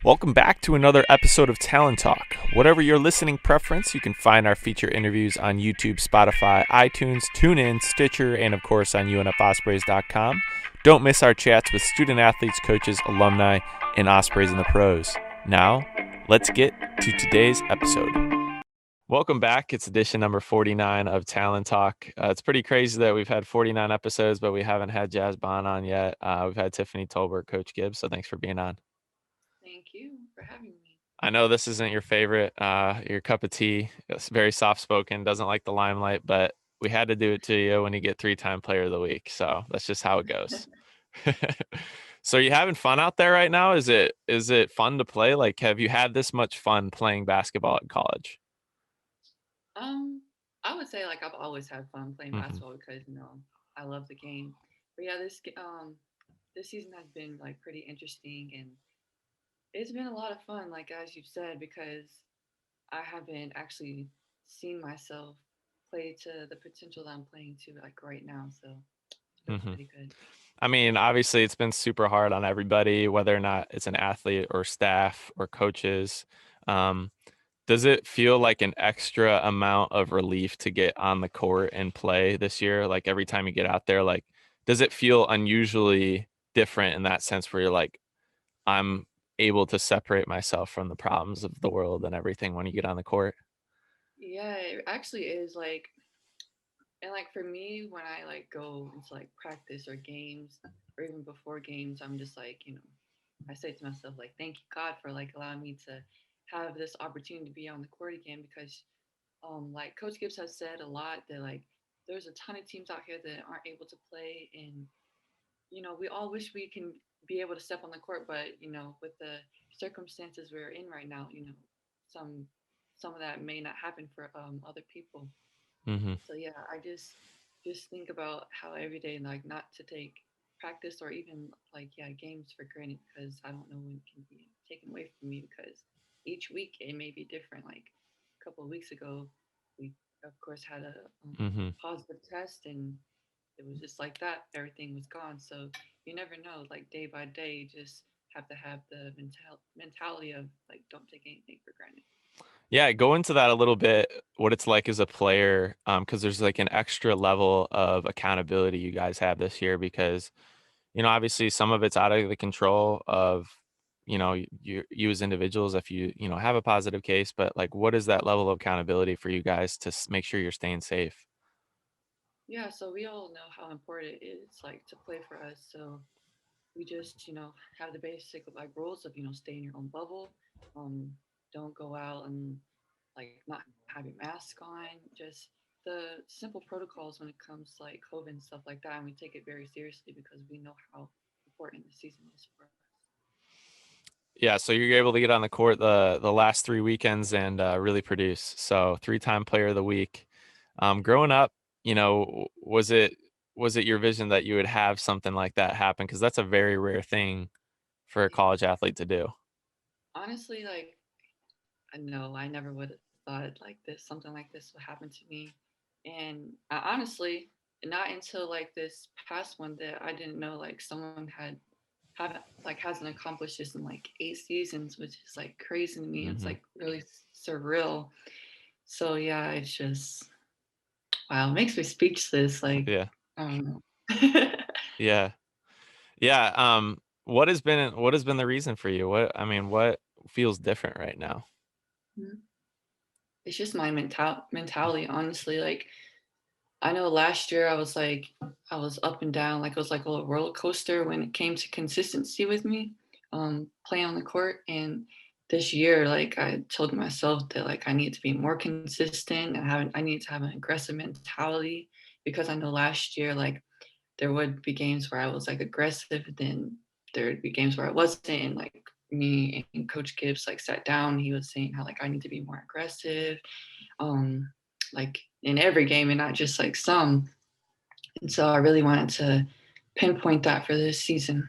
Welcome back to another episode of Talon Talk. Whatever your listening preference, you can find our feature interviews on YouTube, Spotify, iTunes, TuneIn, Stitcher, and of course on UNFOspreys.com. Don't miss our chats with student athletes, coaches, alumni, and Ospreys in the pros. Now, let's get to today's episode. Welcome back. It's edition number 49 of Talon Talk. It's pretty crazy that we've had 49 episodes, but we haven't had Jazz Bond on yet. We've had Tiffany Tolbert, Coach Gibbs, so thanks for being on. Thank you for having me. I know this isn't your favorite, your cup of tea. It's very soft-spoken, doesn't like the limelight, but we had to do it to you when you get three-time player of the week. So that's just how it goes. So are you having fun out there right now? Is it fun to play? Like, have you had this much fun playing basketball in college? I would say like I've always had fun playing basketball because I love the game. But yeah, this season has been like pretty interesting and it's been a lot of fun, like as you've said, because I haven't actually seen myself play to the potential that I'm playing to like right now. So it's been Mm-hmm. pretty good. I mean, obviously it's been super hard on everybody, whether or not it's an athlete or staff or coaches. Um, Does it feel like an extra amount of relief to get on the court and play this year? Like every time you get out there, like, does it feel unusually different in that sense where you're like, I'm able to separate myself from the problems of the world and everything when you get on the court? Yeah, it actually is like, and like for me, when I like go into like practice or games or even before games, I'm just like, I say to myself, like, thank you, God, for like allowing me to have this opportunity to be on the court again because like Coach Gibbs has said a lot that like there's a ton of teams out here that aren't able to play and we all wish we can be able to step on the court, but with the circumstances we're in right now, some some of that may not happen for other people. Mm-hmm. So yeah, I just think about how every day like not to take practice or even like games for granted because I don't know when it can be taken away from me because each week it may be different. Like a couple of weeks ago, we of course had a Mm-hmm. positive test and it was just like that. Everything was gone. So you never know. Like day by day, you just have to have the mentality of like don't take anything for granted. Yeah, go into that a little bit, what it's like as a player, because there's like an extra level of accountability you guys have this year because obviously some of it's out of the control of, you as individuals if you have a positive case, but like what is that level of accountability for you guys to make sure you're staying safe? Yeah. So we all know how important it is like to play for us. So we just have the basic like rules of stay in your own bubble, um, don't go out and like not have your mask on. Just the simple protocols when it comes to like COVID and stuff like that. And we take it very seriously because we know how important the season is for us. Yeah, so you're able to get on the court the last 3 weekends and really produce. So three-time player of the week. Growing up, was it your vision that you would have something like that happen? Because that's a very rare thing for a college athlete to do. Honestly, like no, I never would have thought like this, something like this would happen to me. And I honestly, not until like this past one that I didn't know like someone haven't like hasn't accomplished this in like 8 seasons, which is like crazy to me. It's Hmm. like really surreal. So yeah, it's just wow, it makes me speechless. Like Yeah, I don't know. yeah, yeah. What has been the reason for you? What feels different right now? It's just my mentality, honestly. Like I know last year I was up and down, like it was like a little roller coaster when it came to consistency with me, playing on the court. And this year, like I told myself that like I need to be more consistent and I need to have an aggressive mentality because I know last year like there would be games where I was like aggressive, then there would be games where I wasn't. And like me and Coach Gibbs like sat down, he was saying how like I need to be more aggressive, um, like in every game and not just like some. And so I really wanted to pinpoint that for this season.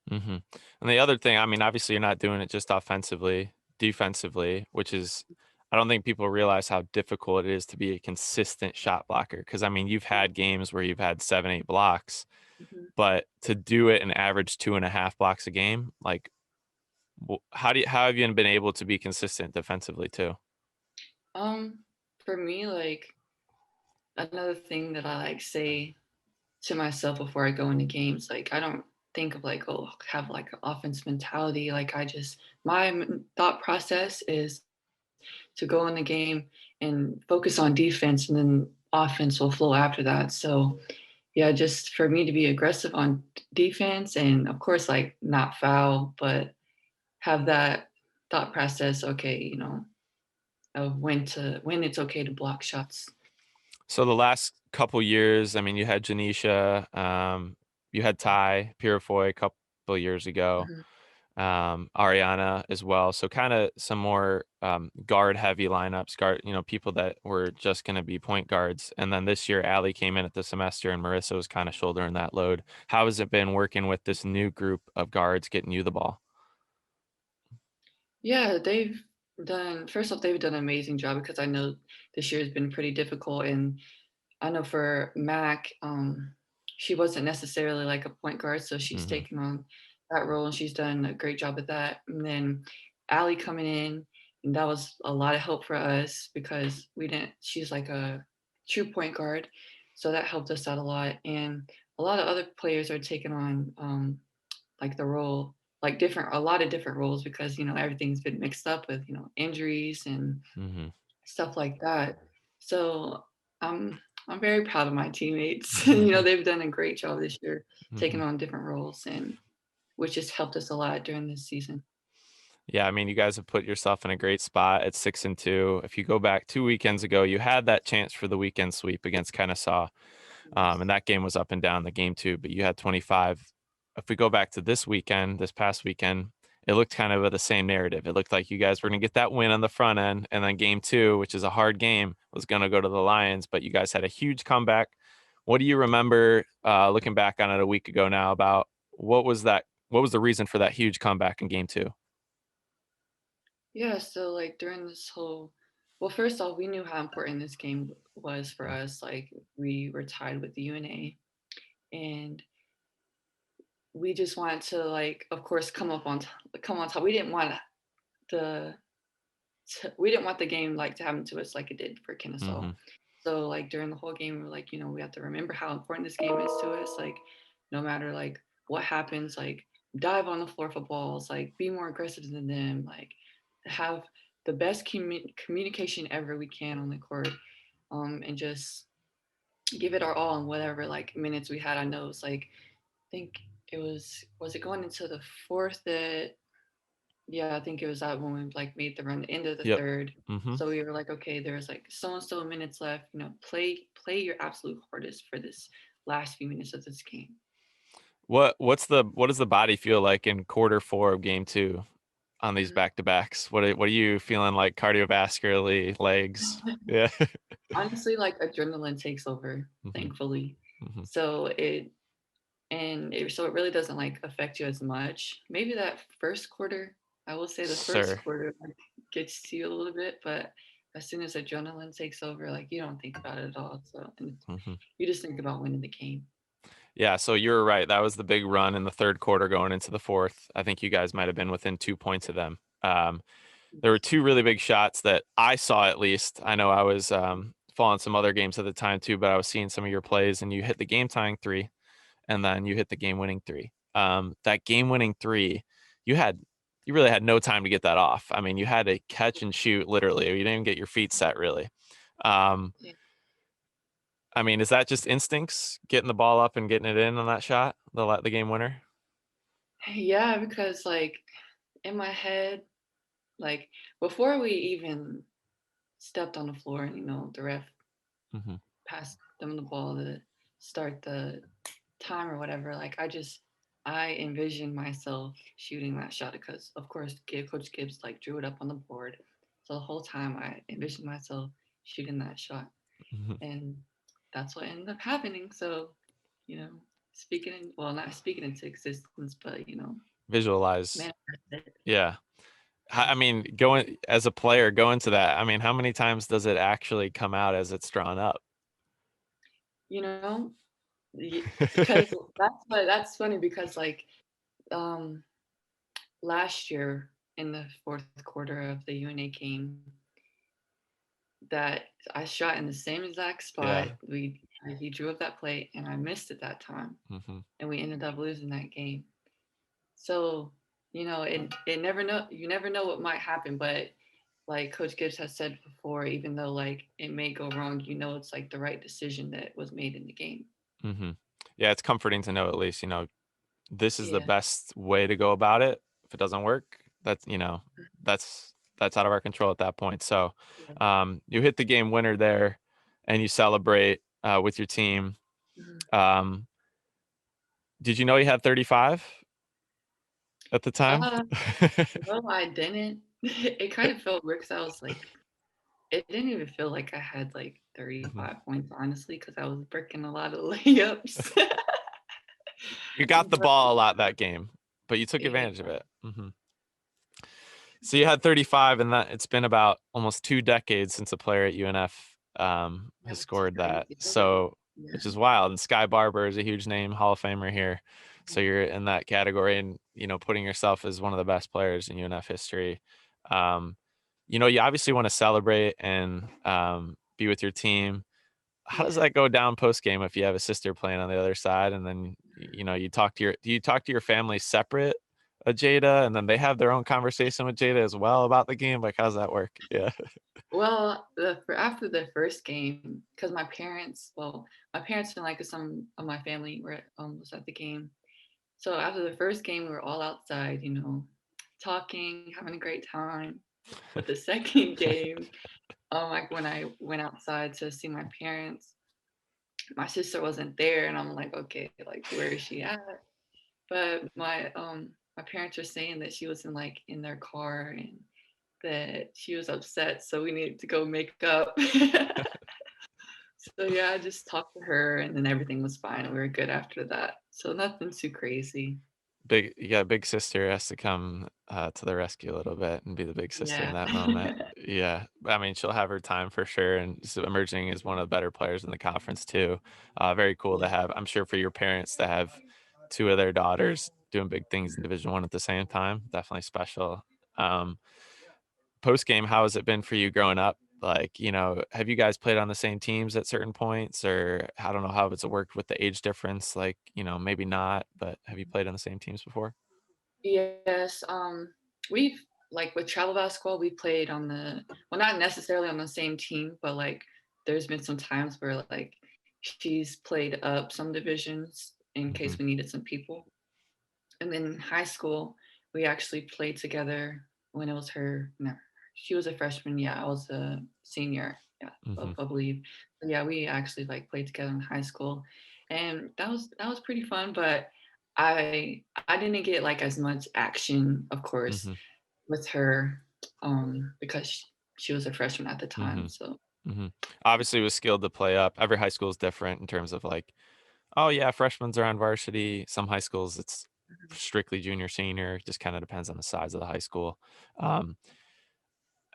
Hmm. And the other thing, obviously you're not doing it just offensively, defensively, which is, I don't think people realize how difficult it is to be a consistent shot blocker. Because you've had games where you've had 7, 8 blocks, Mhm. but to do it and average 2.5 blocks a game, like How have you been able to be consistent defensively too? Um, for me, like another thing that I like say to myself before I go into games, like I don't think of like, oh, have like an offense mentality. Like I just my thought process is to go in the game and focus on defense, and then offense will flow after that. So yeah, just for me to be aggressive on defense, and of course like not foul, but have that thought process. Okay, of when it's okay to block shots. So the last couple years, I mean, you had Janisha, you had Ty Purifoy a couple years ago, Mhm. Ariana as well. So kind of some more guard heavy lineups, people that were just going to be point guards. And then this year, Allie came in at the semester, and Marissa was kind of shouldering that load. How has it been working with this new group of guards getting you the ball? Yeah, first off, they've done an amazing job because I know this year has been pretty difficult. And I know for Mac, she wasn't necessarily like a point guard, so she's Hmm. taken on that role and she's done a great job at that. And then Allie coming in, and that was a lot of help for us because she's like a true point guard. So that helped us out a lot. And a lot of other players are taking on like the role, like a lot of different roles because, everything's been mixed up with, injuries and Hmm. stuff like that. So I'm very proud of my teammates. Hmm. They've done a great job this year, taking Hmm. on different roles, and which has helped us a lot during this season. Yeah, I mean, you guys have put yourself in a great spot at 6-2. If you go back 2 weekends ago, you had that chance for the weekend sweep against Kennesaw. And that game was up and down the game too, but you had 25. If we go back to this past weekend, it looked kind of the same narrative. It looked like you guys were going to get that win on the front end, and then game two, which is a hard game, was going to go to the Lions, but you guys had a huge comeback. What do you remember looking back on it a week ago now about what was that? What was the reason for that huge comeback in game two? Yeah, so like during this well, first off, we knew how important this game was for us. Like we were tied with the UNA, and we just wanted to, like, of course, come on top. The we didn't want the game like to happen to us like it did for Kennesaw. Hmm. So like during the whole game, we were like, we have to remember how important this game is to us. Like, no matter like what happens, like dive on the floor for balls, like be more aggressive than them, like have the best communication ever we can on the court, and just give it our all in whatever like minutes we had. I know it's like I think it going into the fourth that yeah, I think it was that when we like made the run the end of the Yep. third. Hmm. So we were like, okay, there's like so and so minutes left. Play your absolute hardest for this last few minutes of this game. What does the body feel like in quarter four of game two on these Mhm. back to backs? What are you feeling like cardiovascularly, legs? Yeah. Honestly, like adrenaline takes over, Hmm. thankfully. Hmm. So it really doesn't like affect you as much. Maybe that first quarter, I will say the first Sure. quarter like, gets to you a little bit, but as soon as adrenaline takes over, like you don't think about it at all. So and Hmm. you just think about winning the game. Yeah, so you're right. That was the big run in the third quarter going into the fourth. I think you guys might have been within 2 points of them. There were two really big shots that I saw at least. I know I was following some other games at the time too, but I was seeing some of your plays, and you hit the game tying three, and then you hit the game winning three. That game winning three, you had you really had no time to get that off. I mean, you had to catch and shoot literally. You didn't even get your feet set really. Um, Yeah. I mean, is that just instincts getting the ball up and getting it in on that shot, the game winner? Yeah, because like in my head, like before we even stepped on the floor and the ref Hmm. passed them the ball to start the time or whatever, like I envisioned myself shooting that shot because of course Coach Gibbs like drew it up on the board. So the whole time I envisioned myself shooting that shot. Hmm. And that's what ended up happening. So, you know, not speaking into existence, but Visualize, manifest it. yeah. I Yes. mean, going as a player, going to that. I mean, how many times does it actually come out as it's drawn up? You know, because that's funny because like um last year in the fourth quarter of the UNA game that I shot in the same exact spot. Yeah. He drew up that play and I missed it that time, Mm-hmm. and we ended up losing that game. So, it never know what might happen, but like Coach Gibbs has said before, even though like it may go wrong, it's like the right decision that was made in the game. Mm-hmm. Yeah, it's comforting to know at least, this is the Yeah. best way to go about it. If it doesn't work, that's out of our control at that point. So, Yeah. you hit the game winner there, and you celebrate with your team. Mhm. Um, did you know you had 35 at the time? Uh, no, I didn't. It kind of felt weird because I was like, it didn't even feel like I had like Mhm. 35 points, honestly, because I was breaking a lot of layups. You got the But ball a lot that game, but you took yeah, advantage of it. So you had 35, and that it's been about almost 2 decades since a player at UNF has that's scored that. crazy. So, which Yeah, is wild. And Sky Barber is a huge name, Hall of Famer here. So you're in that category, and putting yourself as one of the best players in UNF history. Um, you obviously want to celebrate and be with your team. How does yeah. that go down post game if you have a sister playing on the other side, and then do you talk to your family separate of Jada, and then they have their own conversation with Jada as well about the game? Like, how does that work? Yeah. Well, after the first game, because my parents and like some of my family was at the game. So after the first game, we were all outside, talking, having a great time. But the second game, like when I went outside to see my parents, my sister wasn't there, and I'm like, okay, like where is she at? But my parents are saying that she was in their car and that she was upset, so we needed to go make up. So yeah, I just talked to her and then everything was fine. We were good after that. So nothing too crazy. Big sister has to come to the rescue a little bit and be the big sister in Yeah. that moment. Yeah, I mean, she'll have her time for sure, and just emerging as one of the better players in the conference too. Very cool to Yeah. have. I'm sure for your parents to have two of their daughters doing big things in Division One at the same time, definitely special. Um, Post game, how has it been for you growing up? Like, have you guys played on the same teams at certain points, or I don't know how it's worked with the age difference? Like, maybe not, but have you played on the same teams before? Yes. We've like with travel basketball, we played not necessarily on the same team, but like there's been some times where like she's played up some divisions in Hmm. case we needed some people. And then in high school, we actually played together when it was her. No, she was a freshman. Yeah, I was a senior. Yeah, Hmm. I believe. But yeah, we actually like played together in high school, and that was pretty fun. But I didn't get like as much action, of course, Hmm. with her, because she was a freshman at the Hmm. time. So Hmm. Obviously, it was skilled to play up. Every high school is different in terms of like, oh yeah, freshmen are on varsity. Some high schools it's strictly junior, senior. Just kind of depends on the size of the high school. Um,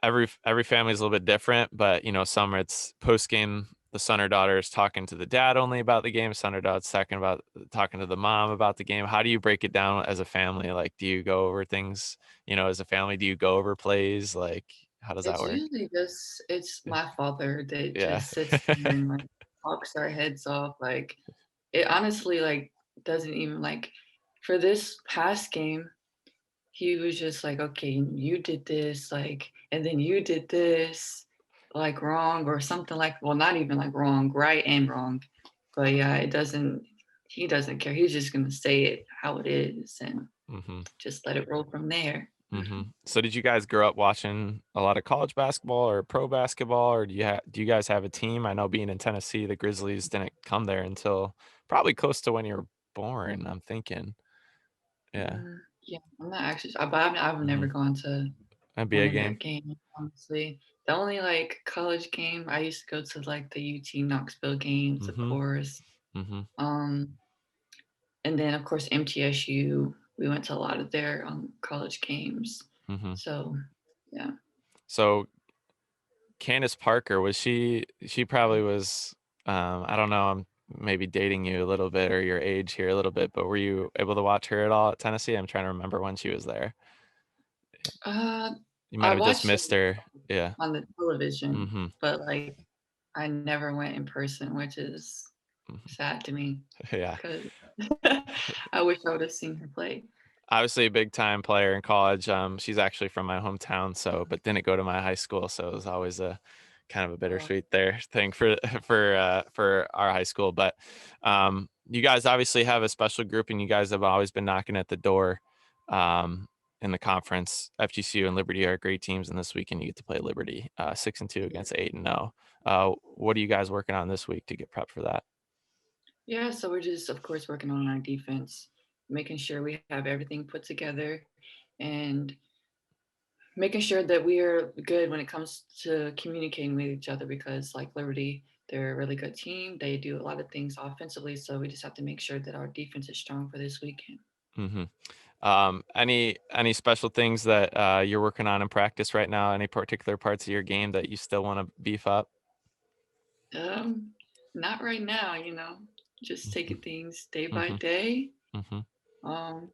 every family is a little bit different, but some it's post game. The son or daughter is talking to the dad only about the game. Son or daughter's talking to the mom about the game. How do you break it down as a family? Like, do you go over things? As a family, do you go over plays? Like, how does that it's work? usually just it's my father that Yeah. just sits there and like talks our heads off. Like it honestly like doesn't even like for this past game, he was just like, okay, you did this, like, and then you did this, like wrong or something like, well, not even like wrong, right and wrong. But yeah, he doesn't care. He's just gonna say it how it is and Hmm. just let it roll from there. Hmm. So did you guys grow up watching a lot of college basketball or pro basketball, or do you guys have a team? I know being in Tennessee, the Grizzlies didn't come there until probably close to when you were born, I'm thinking. Yeah. Yeah, I'm not actually, but I've never Hmm. gone to one NBA of their game. games, honestly. The only like college game I used to go to like the UT Knoxville games, of Hmm. course. Hmm. Um, and then of course MTSU. We went to a lot of their college games. Hmm. So yeah. So Candace Parker, she probably was, I don't know, I'm maybe dating you a little bit or your age here a little bit, but were you able to watch her at all at Tennessee? I'm trying to remember when she was there. Uh, You might I have just watched it missed her. Yeah. on the television, Mm-hmm. but, like, I never went in person, which is Hmm. sad to me Yeah. because I wish I would have seen her play. Obviously a big time player in college. She's actually from my hometown, so but didn't go to my high school, so it was always a kind of a Uh, bittersweet there thing for for our high school. But you guys obviously have a special group, and you guys have always been knocking at the door um, in the conference. FGCU and Liberty are great teams, and this weekend you get to play Liberty 6-2 against 8-0. What are you guys working on this week to get prep for that? yeah, so we're just, of course, working on our defense, making sure we have everything put together, and making sure that we are good when it comes to communicating with each other because, like Liberty, they're a really good team. They do a lot of things offensively, so we just have to make sure that our defense is strong for this weekend. Hmm. Any special things that you're working on in practice right now? Any particular parts of your game that you still want to beef up? Um, Not right now, just Hmm. taking things day by Hmm. day. Hmm. Um,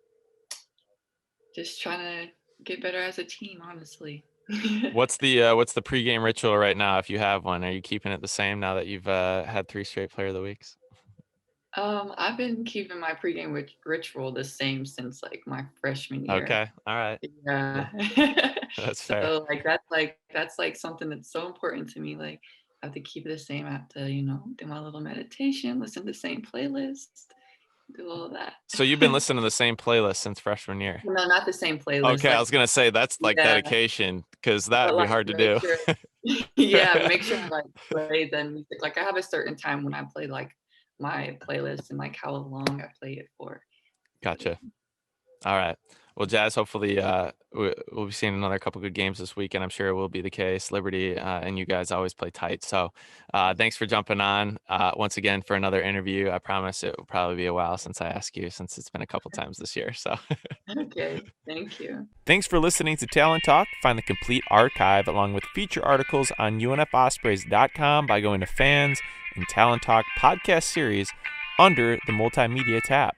just trying to get better as a team, honestly. What's the pregame ritual right now, if you have one? Are you keeping it the same now that you've had 3 straight player of the weeks? I've been keeping my pregame ritual the same since like my freshman year. Okay, all right, yeah, Yeah. that's fair. So that's like something that's so important to me. Like I have to keep it the same. I have to, do my little meditation, listen to the same playlist, do all of that. So you've been listening to the same playlist since freshman year. No, not the same playlist. Okay, I Like was gonna say that's like yeah, dedication because that but would be like hard to make do. sure yeah, make sure I like play the music. Like I have a certain time when I play like my playlist and like how long I play it for. So, Gotcha. All right. Well, Jazz, hopefully we'll be seeing another couple good games this week, and I'm sure it will be the case. Liberty and you guys always play tight. So thanks for jumping on once again for another interview. I promise it will probably be a while since I ask you, since it's been a couple times this year. So okay, thank you. thanks for listening to Talon Talk. Find the complete archive along with feature articles on UNFOspreys.com by going to fans and Talon Talk podcast series under the multimedia tab.